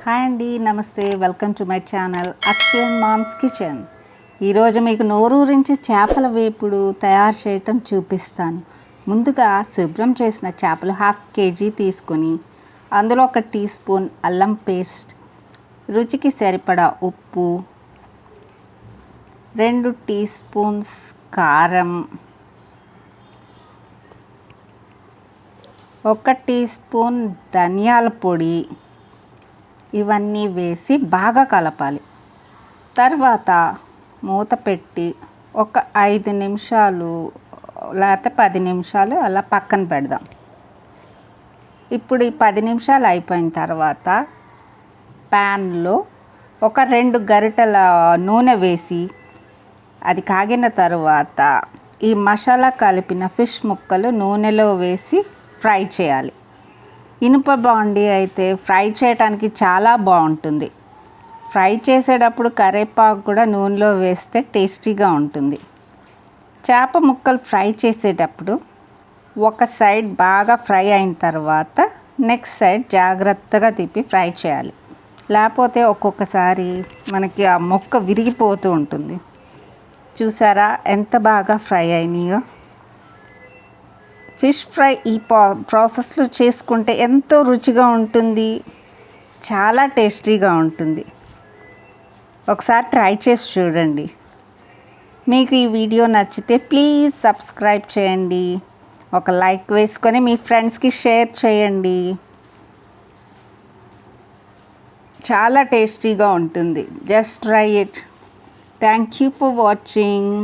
Hi అండి, నమస్తే. Welcome to my channel Akshayan mom's kitchen. ఈరోజు మీకు నోరూరించి చేపల వేపుడు తయారు చేయటం చూపిస్తాను. ముందుగా శుభ్రం చేసిన చేపలు 1/2 kg తీసుకొని అందులో 1 టీ స్పూన్ అల్లం పేస్ట్, రుచికి సరిపడా ఉప్పు, 2 టీ స్పూన్స్ కారం, 1 టీ స్పూన్ ధనియాల పొడి ఇవన్నీ వేసి బాగా కలపాలి. తర్వాత మూత పెట్టి ఒక 5 నిమిషాలు లేకపోతే 10 నిమిషాలు అలా పక్కన పెడదాం. ఇప్పుడు ఈ 10 నిమిషాలు అయిపోయిన తర్వాత ప్యాన్లో ఒక 2 గరిటెల నూనె వేసి అది కాగిన తర్వాత ఈ మసాలా కలిపిన ఫిష్ ముక్కలు నూనెలో వేసి ఫ్రై చేయాలి. ఇనుప బాండీ అయితే ఫ్రై చేయడానికి చాలా బాగుంటుంది. ఫ్రై చేసేటప్పుడు కరివేపాకు కూడా నూనెలో వేస్తే టేస్టీగా ఉంటుంది. చేప ముక్కలు ఫ్రై చేసేటప్పుడు ఒక సైడ్ బాగా ఫ్రై అయిన తర్వాత నెక్స్ట్ సైడ్ జాగ్రత్తగా తిప్పి ఫ్రై చేయాలి. లేకపోతే ఒక్కొక్కసారి మనకి ఆ ముక్క విరిగిపోతూ ఉంటుంది. చూసారా ఎంత బాగా ఫ్రై అయినాయో. ఫిష్ ఫ్రై ఈ ప్రాసెస్లో చేసుకుంటే ఎంతో రుచిగా ఉంటుంది, చాలా టేస్టీగా ఉంటుంది. ఒకసారి ట్రై చేసి చూడండి. మీకు ఈ వీడియో నచ్చితే ప్లీజ్ సబ్స్క్రైబ్ చేయండి, ఒక లైక్ వేసుకొని మీ ఫ్రెండ్స్కి షేర్ చేయండి. చాలా టేస్టీగా ఉంటుంది. Just try it. Thank you for watching.